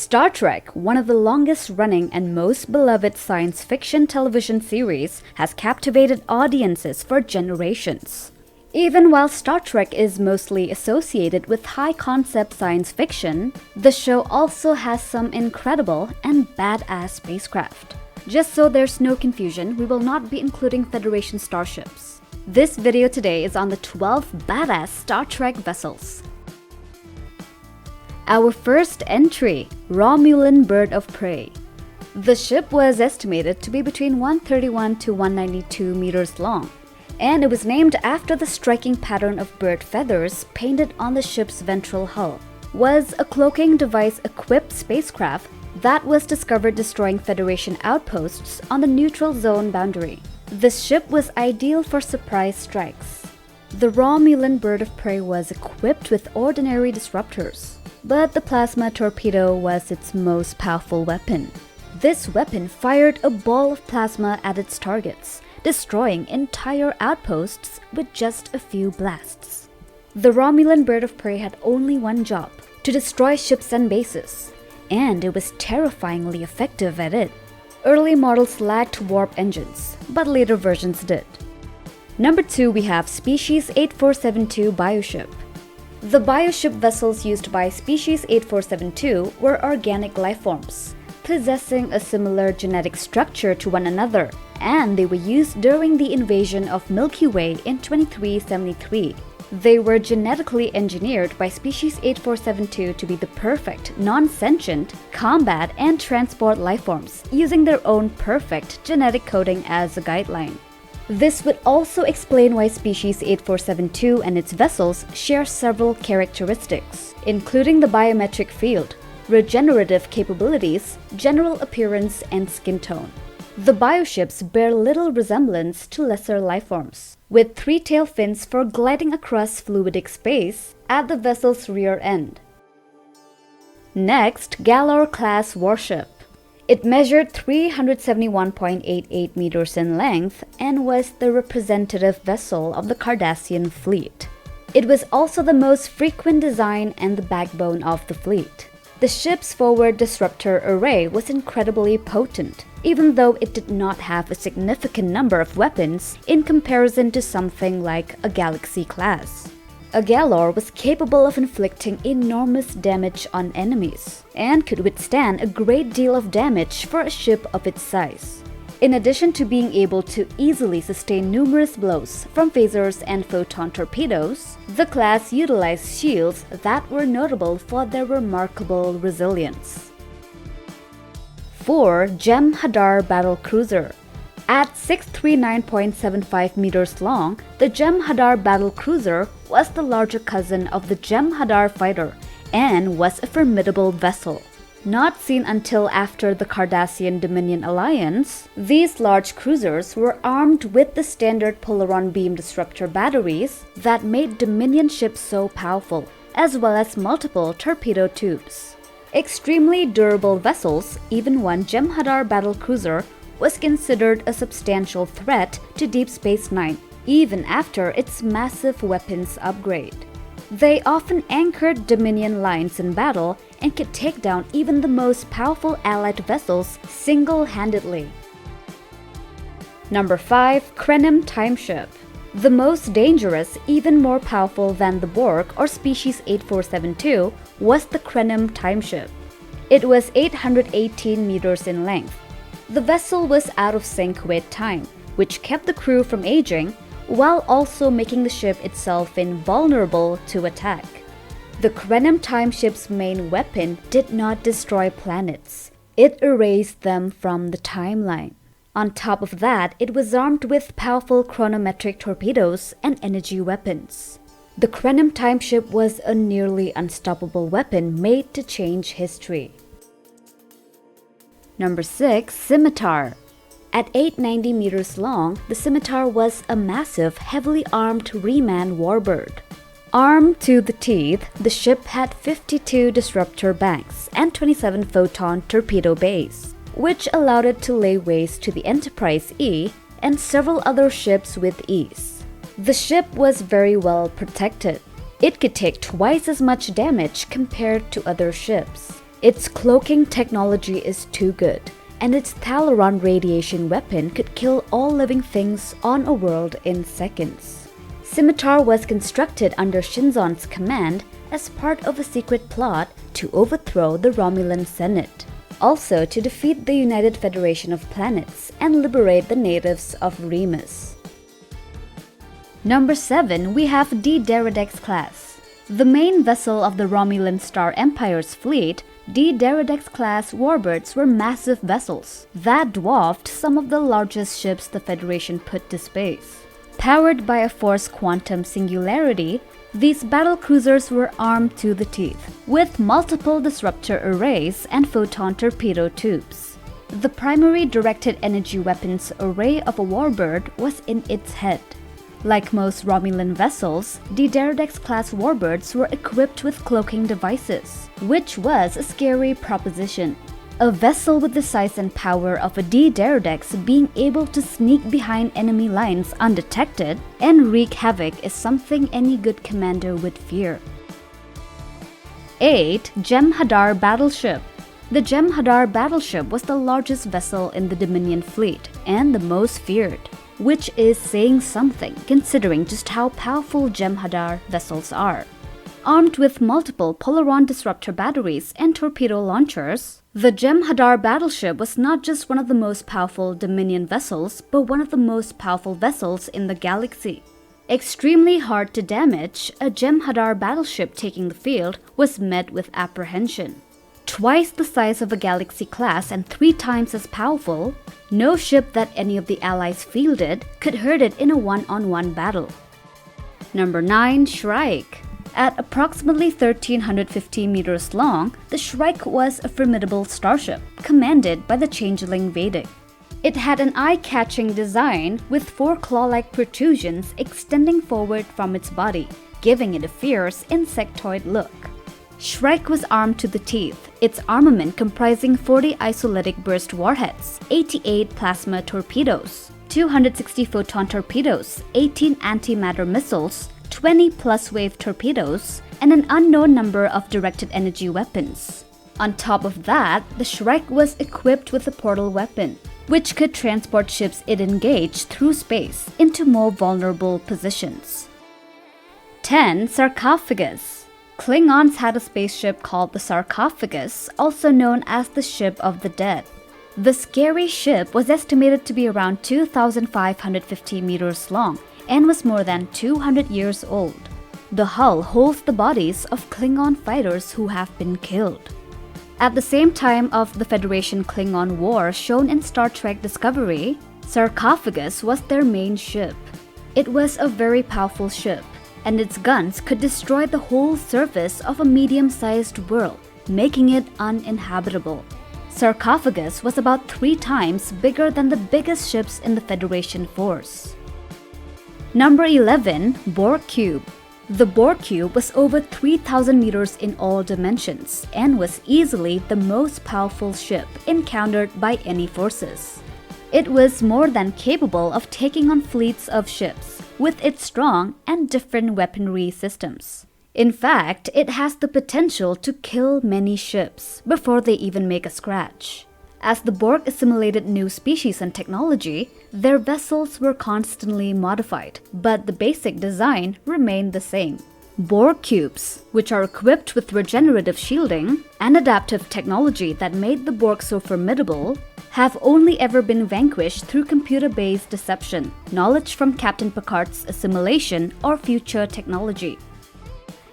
Star Trek, one of the longest-running and most beloved science fiction television series, has captivated audiences for generations. Even while Star Trek is mostly associated with high-concept science fiction, the show also has some incredible and badass spacecraft. Just so there's no confusion, we will not be including Federation starships. This video today is on the 12 badass Star Trek vessels. Our first entry, Romulan Bird-of-Prey. The ship was estimated to be between 131 to 192 meters long, and it was named after the striking pattern of bird feathers painted on the ship's ventral hull. Was a cloaking device-equipped spacecraft that was discovered destroying Federation outposts on the neutral zone boundary. This ship was ideal for surprise strikes. The Romulan Bird-of-Prey was equipped with ordinary disruptors, but the plasma torpedo was its most powerful weapon. This weapon fired a ball of plasma at its targets, destroying entire outposts with just a few blasts. The Romulan Bird-of-Prey had only one job: to destroy ships and bases, and it was terrifyingly effective at it. Early models lacked warp engines, but later versions did. Number 2, we have Species 8472 Bioship. The Bioship vessels used by Species 8472 were organic lifeforms, possessing a similar genetic structure to one another, and they were used during the invasion of Milky Way in 2373. They were genetically engineered by Species 8472 to be the perfect, non-sentient, combat and transport lifeforms, using their own perfect genetic coding as a guideline. This would also explain why Species 8472 and its vessels share several characteristics, including the biometric field, regenerative capabilities, general appearance, and skin tone. The bioships bear little resemblance to lesser lifeforms, with 3 tail fins for gliding across fluidic space at the vessel's rear end. Next, Galor-class warship. It measured 371.88 meters in length and was the representative vessel of the Cardassian fleet. It was also the most frequent design and the backbone of the fleet. The ship's forward disruptor array was incredibly potent, even though it did not have a significant number of weapons in comparison to something like a Galaxy class. A Galor was capable of inflicting enormous damage on enemies, and could withstand a great deal of damage for a ship of its size. In addition to being able to easily sustain numerous blows from phasers and photon torpedoes, the class utilized shields that were notable for their remarkable resilience. 4. Jem'Hadar battlecruiser. At 639.75 meters long, the Jem'Hadar battlecruiser was the larger cousin of the Jem'Hadar fighter and was a formidable vessel. Not seen until after the Cardassian Dominion alliance, these large cruisers were armed with the standard Polaron beam disruptor batteries that made Dominion ships so powerful, as well as multiple torpedo tubes. Extremely durable vessels, even one Jem'Hadar battlecruiser was considered a substantial threat to Deep Space Nine, even after its massive weapons upgrade. They often anchored Dominion lines in battle and could take down even the most powerful Allied vessels single-handedly. Number 5. Krenim timeship. The most dangerous, even more powerful than the Borg or Species 8472, was the Krenim timeship. It was 818 meters in length. The vessel was out of sync with time, which kept the crew from aging, while also making the ship itself invulnerable to attack. The Krenim timeship's main weapon did not destroy planets. It erased them from the timeline. On top of that, it was armed with powerful chronometric torpedoes and energy weapons. The Krenim timeship was a nearly unstoppable weapon made to change history. Number 6. Scimitar. At 890 meters long, the Scimitar was a massive, heavily armed Romulan Warbird. Armed to the teeth, the ship had 52 disruptor banks and 27 photon torpedo bays, which allowed it to lay waste to the Enterprise E and several other ships with ease. The ship was very well protected. It could take twice as much damage compared to other ships. Its cloaking technology is too good, and its Thalaron radiation weapon could kill all living things on a world in seconds. Scimitar was constructed under Shinzon's command as part of a secret plot to overthrow the Romulan Senate, also to defeat the United Federation of Planets and liberate the natives of Remus. Number 7, we have D. Deridex class. The main vessel of the Romulan Star Empire's fleet, D. Deridex class warbirds were massive vessels that dwarfed some of the largest ships the Federation put to space. Powered by a force quantum singularity, these battlecruisers were armed to the teeth, with multiple disruptor arrays and photon torpedo tubes. The primary directed energy weapons array of a warbird was in its head. Like most Romulan vessels, the Deridex-class warbirds were equipped with cloaking devices, which was a scary proposition. A vessel with the size and power of a D. Deridex being able to sneak behind enemy lines undetected and wreak havoc is something any good commander would fear. 8. Jem'Hadar Battleship. The Jem'Hadar battleship was the largest vessel in the Dominion fleet and the most feared, which is saying something considering just how powerful Jem'Hadar vessels are. Armed with multiple Polaron disruptor batteries and torpedo launchers, the Jem'Hadar battleship was not just one of the most powerful Dominion vessels, but one of the most powerful vessels in the galaxy. Extremely hard to damage, a Jem'Hadar battleship taking the field was met with apprehension. Twice the size of a Galaxy class and 3 times as powerful, no ship that any of the Allies fielded could hurt it in a one-on-one battle. Number 9. Shrike. At approximately 1,350 meters long, the Shrike was a formidable starship, commanded by the changeling Vedic. It had an eye-catching design with 4 claw-like protrusions extending forward from its body, giving it a fierce insectoid look. Shrike was armed to the teeth, its armament comprising 40 isolytic burst warheads, 88 plasma torpedoes, 260 photon torpedoes, 18 antimatter missiles, 20 plus-wave torpedoes, and an unknown number of directed energy weapons. On top of that, the Shrike was equipped with a portal weapon, which could transport ships it engaged through space into more vulnerable positions. 10. Sarcophagus. Klingons had a spaceship called the Sarcophagus, also known as the Ship of the Dead. The scary ship was estimated to be around 2,550 meters long and was more than 200 years old. The hull holds the bodies of Klingon fighters who have been killed. At the same time of the Federation-Klingon War shown in Star Trek Discovery, Sarcophagus was their main ship. It was a very powerful ship, and its guns could destroy the whole surface of a medium-sized world, making it uninhabitable. Sarcophagus was about 3 times bigger than the biggest ships in the Federation force. Number 11. Borg Cube. The Borg Cube was over 3,000 meters in all dimensions and was easily the most powerful ship encountered by any forces. It was more than capable of taking on fleets of ships, with its strong and different weaponry systems. In fact, it has the potential to kill many ships before they even make a scratch. As the Borg assimilated new species and technology, their vessels were constantly modified, but the basic design remained the same. Borg cubes, which are equipped with regenerative shielding and adaptive technology that made the Borg so formidable, have only ever been vanquished through computer-based deception, knowledge from Captain Picard's assimilation, or future technology.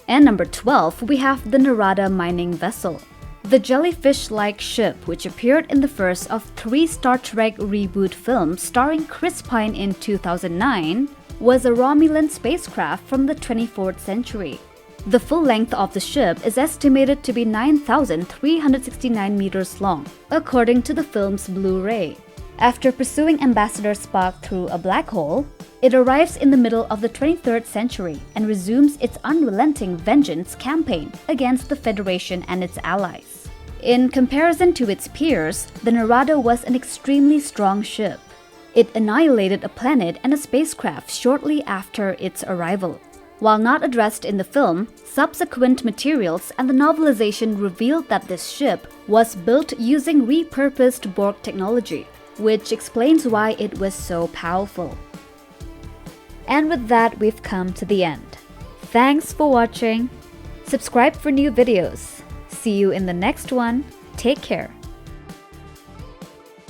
And number 12, we have the Narada mining vessel. The jellyfish-like ship, which appeared in the first of 3 Star Trek reboot films starring Chris Pine in 2009, was a Romulan spacecraft from the 24th century. The full length of the ship is estimated to be 9,369 meters long, according to the film's Blu-ray. After pursuing Ambassador Spock through a black hole, it arrives in the middle of the 23rd century and resumes its unrelenting vengeance campaign against the Federation and its allies. In comparison to its peers, the Narada was an extremely strong ship. It annihilated a planet and a spacecraft shortly after its arrival. While not addressed in the film, subsequent materials and the novelization revealed that this ship was built using repurposed Borg technology, which explains why it was so powerful. And with that, we've come to the end. Thanks for watching. Subscribe for new videos. See you in the next one. Take care.